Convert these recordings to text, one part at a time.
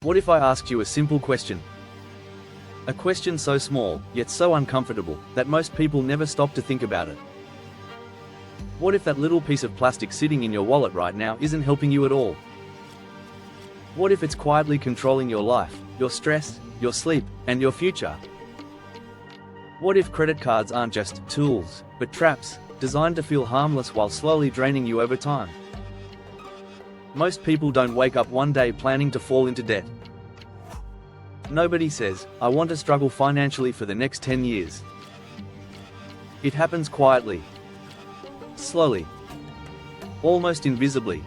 What if I asked you a simple question? A question so small, yet so uncomfortable, that most people never stop to think about it. What if that little piece of plastic sitting in your wallet right now isn't helping you at all? What if it's quietly controlling your life, your stress, your sleep, and your future? What if credit cards aren't just tools, but traps, designed to feel harmless while slowly draining you over time? Most people don't wake up one day planning to fall into debt. Nobody says, "I want to struggle financially for the next 10 years." It happens quietly, slowly, almost invisibly,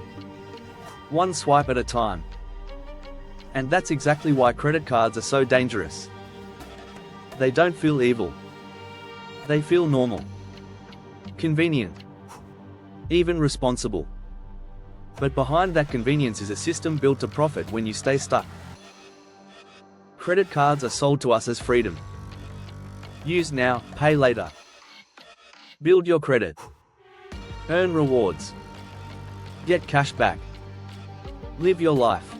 one swipe at a time. And that's exactly why credit cards are so dangerous. They don't feel evil. They feel normal, convenient, even responsible. But behind that convenience is a system built to profit when you stay stuck. Credit cards are sold to us as freedom. Use now, pay later. Build your credit. Earn rewards. Get cash back. Live your life.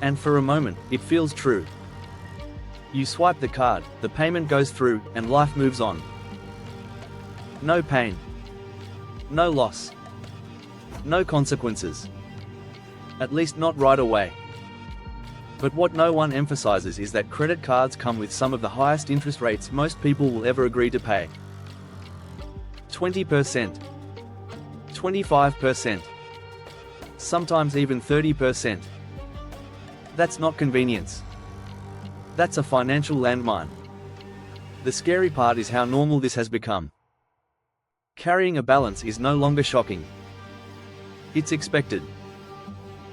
And for a moment, it feels true. You swipe the card, the payment goes through, and life moves on. No pain. No loss. No consequences. At least not right away. But what no one emphasizes is that credit cards come with some of the highest interest rates most people will ever agree to pay. 20%. 25%. Sometimes even 30%. That's not convenience. That's a financial landmine. The scary part is how normal this has become. Carrying a balance is no longer shocking. It's expected.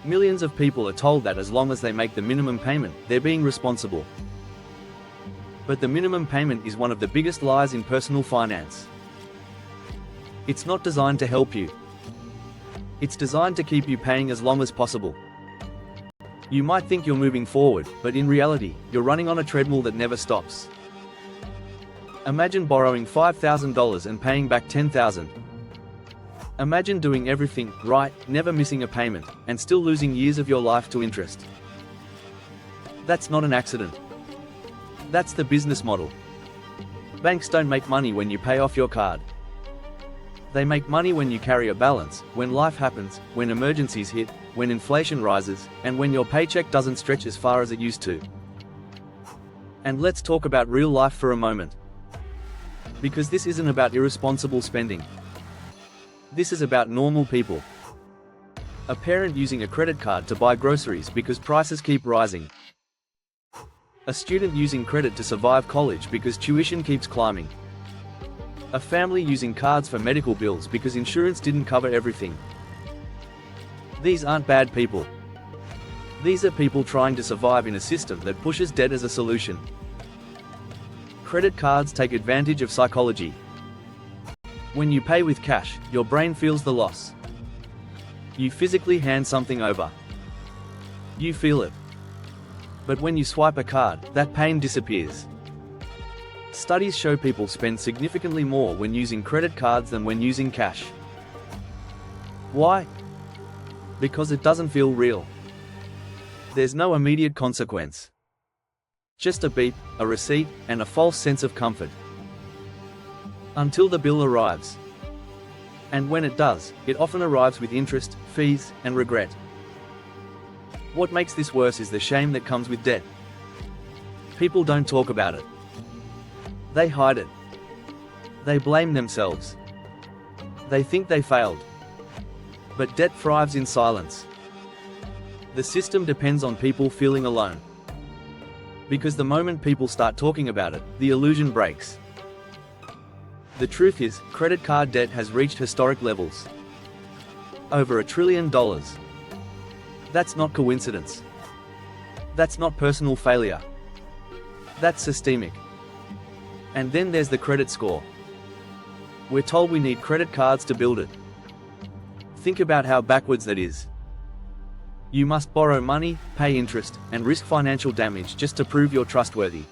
Millions of people are told that as long as they make the minimum payment, they're being responsible. But the minimum payment is one of the biggest lies in personal finance. It's not designed to help you. It's designed to keep you paying as long as possible. You might think you're moving forward, but in reality, you're running on a treadmill that never stops. Imagine borrowing $5,000 and paying back $10,000. Imagine doing everything right, never missing a payment, and still losing years of your life to interest. That's not an accident. That's the business model. Banks don't make money when you pay off your card. They make money when you carry a balance, when life happens, when emergencies hit, when inflation rises, and when your paycheck doesn't stretch as far as it used to. And let's talk about real life for a moment. Because this isn't about irresponsible spending. This is about normal people. A parent using a credit card to buy groceries because prices keep rising. A student using credit to survive college because tuition keeps climbing. A family using cards for medical bills because insurance didn't cover everything. These aren't bad people. These are people trying to survive in a system that pushes debt as a solution. Credit cards take advantage of psychology. When you pay with cash, your brain feels the loss. You physically hand something over. You feel it. But when you swipe a card, that pain disappears. Studies show people spend significantly more when using credit cards than when using cash. Why? Because it doesn't feel real. There's no immediate consequence. Just a beep, a receipt, and a false sense of comfort. Until the bill arrives. And when it does, it often arrives with interest, fees, and regret. What makes this worse is the shame that comes with debt. People don't talk about it. They hide it. They blame themselves. They think they failed. But debt thrives in silence. The system depends on people feeling alone. Because the moment people start talking about it, the illusion breaks. The truth is, credit card debt has reached historic levels. Over $1 trillion. That's not coincidence. That's not personal failure. That's systemic. And then there's the credit score. We're told we need credit cards to build it. Think about how backwards that is. You must borrow money, pay interest, and risk financial damage just to prove you're trustworthy.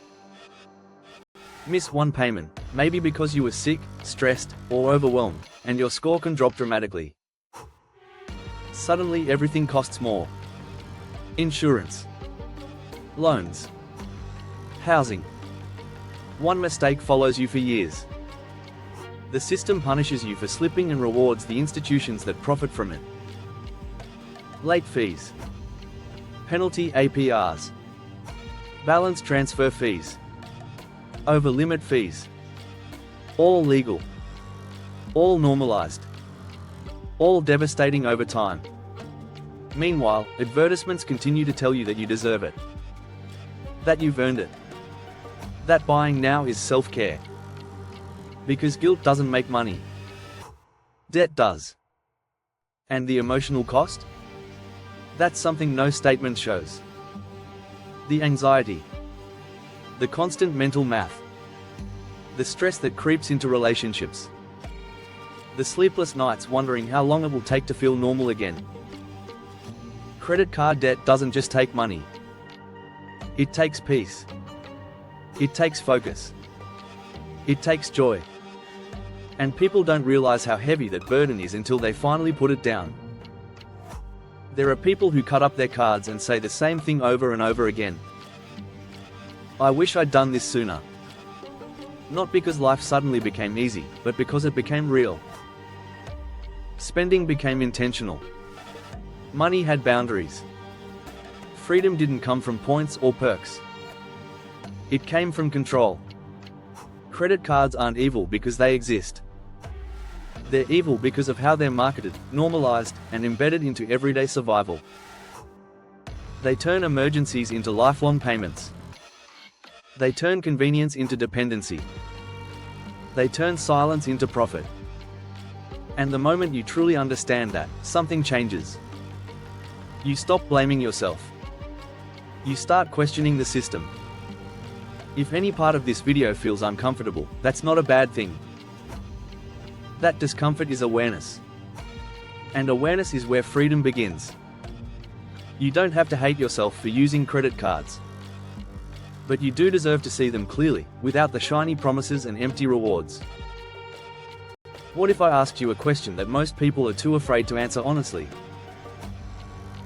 Miss one payment, maybe because you were sick, stressed, or overwhelmed, and your score can drop dramatically. Suddenly everything costs more. Insurance, Loans. Housing. One mistake follows you for years. The system punishes you for slipping and rewards the institutions that profit from it. Late fees. Penalty APRs. Balance transfer fees. Over-limit fees. All legal. All normalized. All devastating over time. Meanwhile, advertisements continue to tell you that you deserve it. That you've earned it. That buying now is self-care. Because guilt doesn't make money. Debt does. And the emotional cost? That's something no statement shows. The anxiety. The constant mental math. The stress that creeps into relationships. The sleepless nights wondering how long it will take to feel normal again. Credit card debt doesn't just take money. It takes peace. It takes focus. It takes joy. And people don't realize how heavy that burden is until they finally put it down. There are people who cut up their cards and say the same thing over and over again. I wish I'd done this sooner. Not because life suddenly became easy, but because it became real. Spending became intentional. Money had boundaries. Freedom didn't come from points or perks. It came from control. Credit cards aren't evil because they exist. They're evil because of how they're marketed, normalized, and embedded into everyday survival. They turn emergencies into lifelong payments. They turn convenience into dependency. They turn silence into profit. And the moment you truly understand that, something changes. You stop blaming yourself. You start questioning the system. If any part of this video feels uncomfortable, that's not a bad thing. That discomfort is awareness. And awareness is where freedom begins. You don't have to hate yourself for using credit cards. But you do deserve to see them clearly, without the shiny promises and empty rewards. What if I asked you a question that most people are too afraid to answer honestly?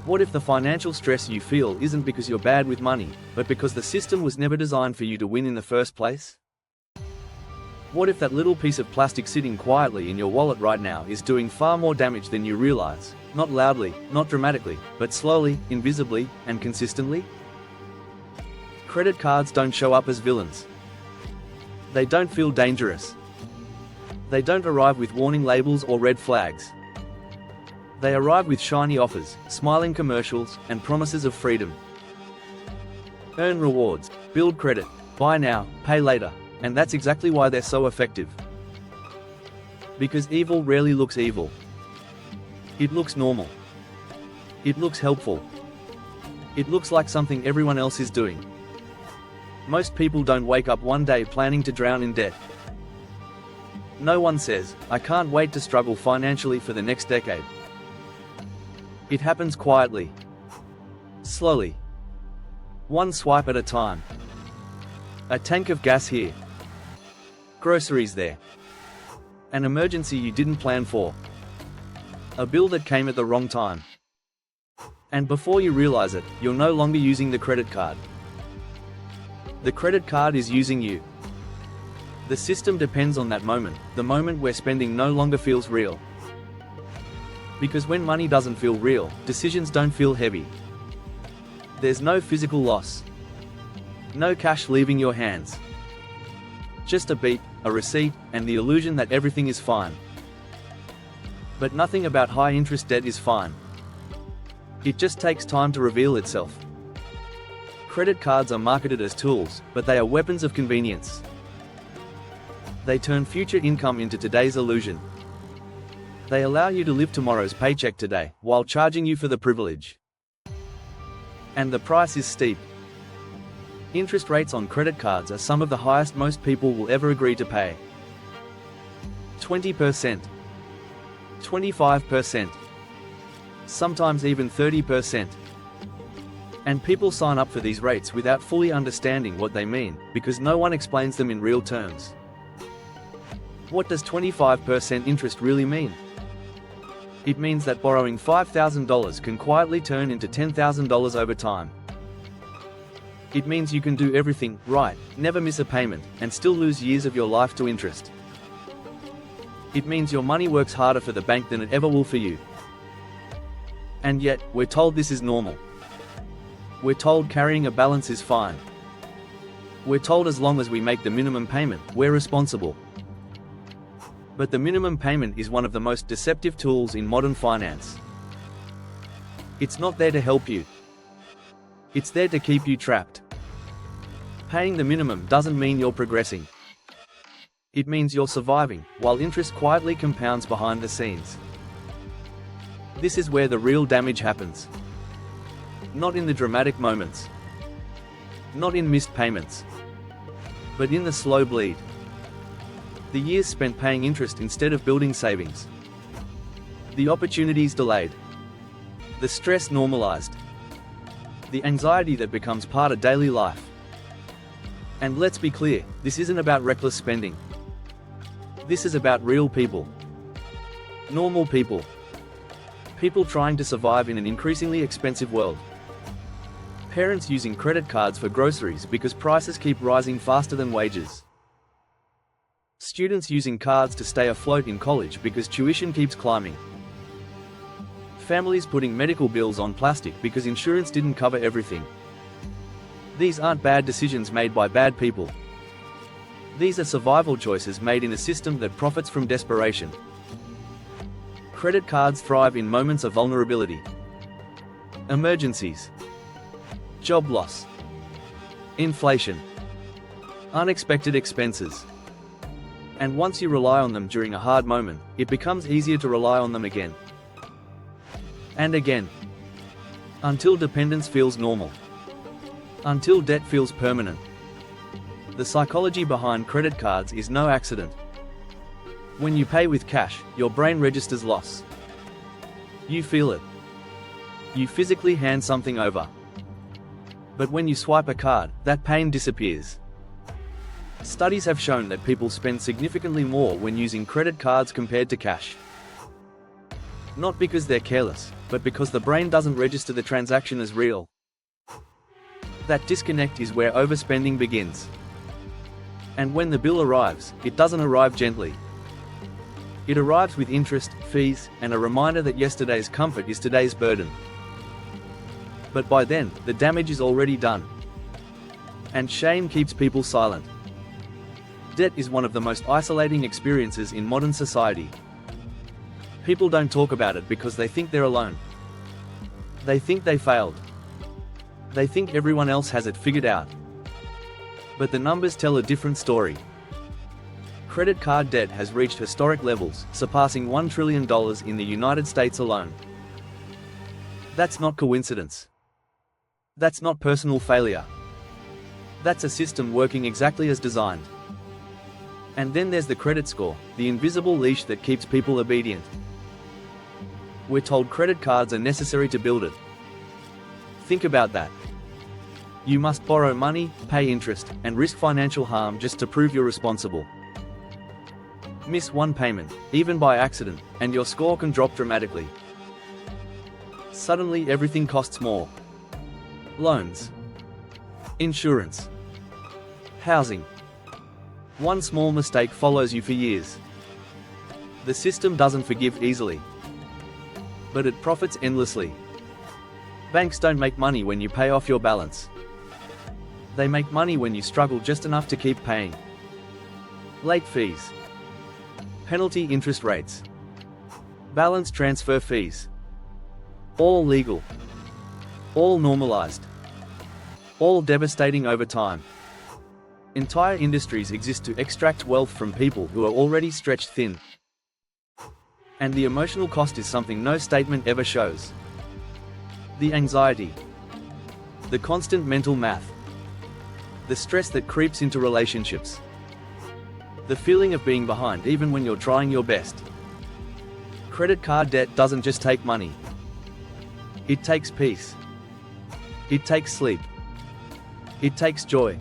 What if the financial stress you feel isn't because you're bad with money, but because the system was never designed for you to win in the first place? What if that little piece of plastic sitting quietly in your wallet right now is doing far more damage than you realize, not loudly, not dramatically, but slowly, invisibly, and consistently? Credit cards don't show up as villains. They don't feel dangerous. They don't arrive with warning labels or red flags. They arrive with shiny offers, smiling commercials, and promises of freedom. Earn rewards, build credit, buy now, pay later, and that's exactly why they're so effective. Because evil rarely looks evil. It looks normal. It looks helpful. It looks like something everyone else is doing. Most people don't wake up one day planning to drown in debt. No one says, I can't wait to struggle financially for the next decade. It happens quietly. Slowly. One swipe at a time. A tank of gas here. Groceries there. An emergency you didn't plan for. A bill that came at the wrong time. And before you realize it, you're no longer using the credit card. The credit card is using you. The system depends on that moment, the moment where spending no longer feels real. Because when money doesn't feel real, decisions don't feel heavy. There's no physical loss. No cash leaving your hands. Just a beep, a receipt, and the illusion that everything is fine. But nothing about high-interest debt is fine. It just takes time to reveal itself. Credit cards are marketed as tools, but they are weapons of convenience. They turn future income into today's illusion. They allow you to live tomorrow's paycheck today, while charging you for the privilege. And the price is steep. Interest rates on credit cards are some of the highest most people will ever agree to pay. 20%. 25%. Sometimes even 30%. And people sign up for these rates without fully understanding what they mean, because no one explains them in real terms. What does 25% interest really mean? It means that borrowing $5,000 can quietly turn into $10,000 over time. It means you can do everything right, never miss a payment, and still lose years of your life to interest. It means your money works harder for the bank than it ever will for you. And yet, we're told this is normal. We're told carrying a balance is fine. We're told as long as we make the minimum payment, we're responsible. But the minimum payment is one of the most deceptive tools in modern finance. It's not there to help you. It's there to keep you trapped. Paying the minimum doesn't mean you're progressing. It means you're surviving, while interest quietly compounds behind the scenes. This is where the real damage happens. Not in the dramatic moments. Not in missed payments. But in the slow bleed. The years spent paying interest instead of building savings. The opportunities delayed. The stress normalized. The anxiety that becomes part of daily life. And let's be clear, this isn't about reckless spending. This is about real people. Normal people. People trying to survive in an increasingly expensive world. Parents using credit cards for groceries because prices keep rising faster than wages. Students using cards to stay afloat in college because tuition keeps climbing. Families putting medical bills on plastic because insurance didn't cover everything. These aren't bad decisions made by bad people. These are survival choices made in a system that profits from desperation. Credit cards thrive in moments of vulnerability. Emergencies. Job loss. Inflation. Unexpected expenses. And once you rely on them during a hard moment, it becomes easier to rely on them again. And again. Until dependence feels normal. Until debt feels permanent. The psychology behind credit cards is no accident. When you pay with cash, your brain registers loss. You feel it. You physically hand something over. But when you swipe a card, that pain disappears. Studies have shown that people spend significantly more when using credit cards compared to cash. Not because they're careless, but because the brain doesn't register the transaction as real. That disconnect is where overspending begins. And when the bill arrives, it doesn't arrive gently. It arrives with interest, fees, and a reminder that yesterday's comfort is today's burden. But by then, the damage is already done. And shame keeps people silent. Debt is one of the most isolating experiences in modern society. People don't talk about it because they think they're alone. They think they failed. They think everyone else has it figured out. But the numbers tell a different story. Credit card debt has reached historic levels, surpassing $1 trillion in the United States alone. That's not coincidence. That's not personal failure. That's a system working exactly as designed. And then there's the credit score, the invisible leash that keeps people obedient. We're told credit cards are necessary to build it. Think about that. You must borrow money, pay interest, and risk financial harm just to prove you're responsible. Miss one payment, even by accident, and your score can drop dramatically. Suddenly everything costs more. Loans. Insurance. Housing. One small mistake follows you for years. The system doesn't forgive easily. But it profits endlessly. Banks don't make money when you pay off your balance. They make money when you struggle just enough to keep paying. Late fees. Penalty interest rates. Balance transfer fees. All legal. All normalized. All devastating over time. Entire industries exist to extract wealth from people who are already stretched thin. And the emotional cost is something no statement ever shows. The anxiety. The constant mental math. The stress that creeps into relationships. The feeling of being behind even when you're trying your best. Credit card debt doesn't just take money. It takes peace. It takes sleep. It takes joy.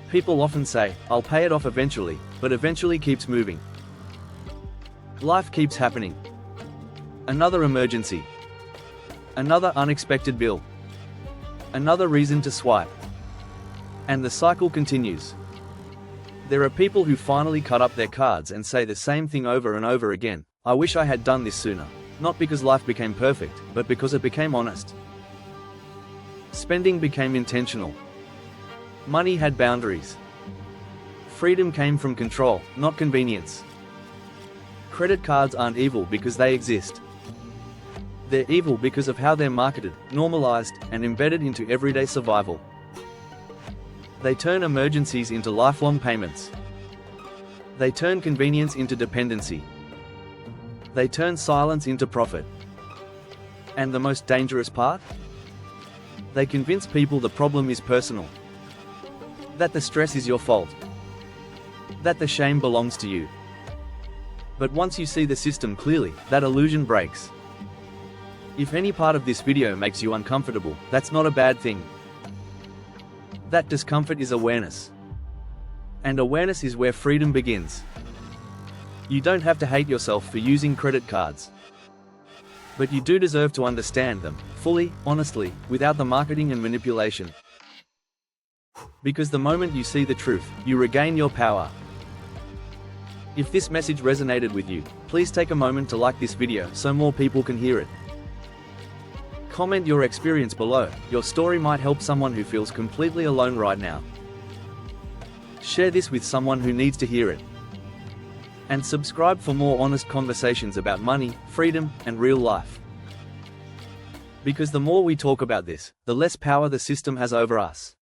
People often say, "I'll pay it off eventually," but eventually keeps moving. Life keeps happening. Another emergency. Another unexpected bill. Another reason to swipe. And the cycle continues. There are people who finally cut up their cards and say the same thing over and over again. I wish I had done this sooner. Not because life became perfect, but because it became honest. Spending became intentional. Money had boundaries. Freedom came from control, not convenience. Credit cards aren't evil because they exist. They're evil because of how they're marketed, normalized, and embedded into everyday survival. They turn emergencies into lifelong payments. They turn convenience into dependency. They turn silence into profit. And the most dangerous part? They convince people the problem is personal. That the stress is your fault. That the shame belongs to you. But once you see the system clearly, that illusion breaks. If any part of this video makes you uncomfortable, that's not a bad thing. That discomfort is awareness. And awareness is where freedom begins. You don't have to hate yourself for using credit cards. But you do deserve to understand them, fully, honestly, without the marketing and manipulation. Because the moment you see the truth, you regain your power. If this message resonated with you, please take a moment to like this video so more people can hear it. Comment your experience below. Your story might help someone who feels completely alone right now. Share this with someone who needs to hear it. And subscribe for more honest conversations about money, freedom, and real life. Because the more we talk about this, the less power the system has over us.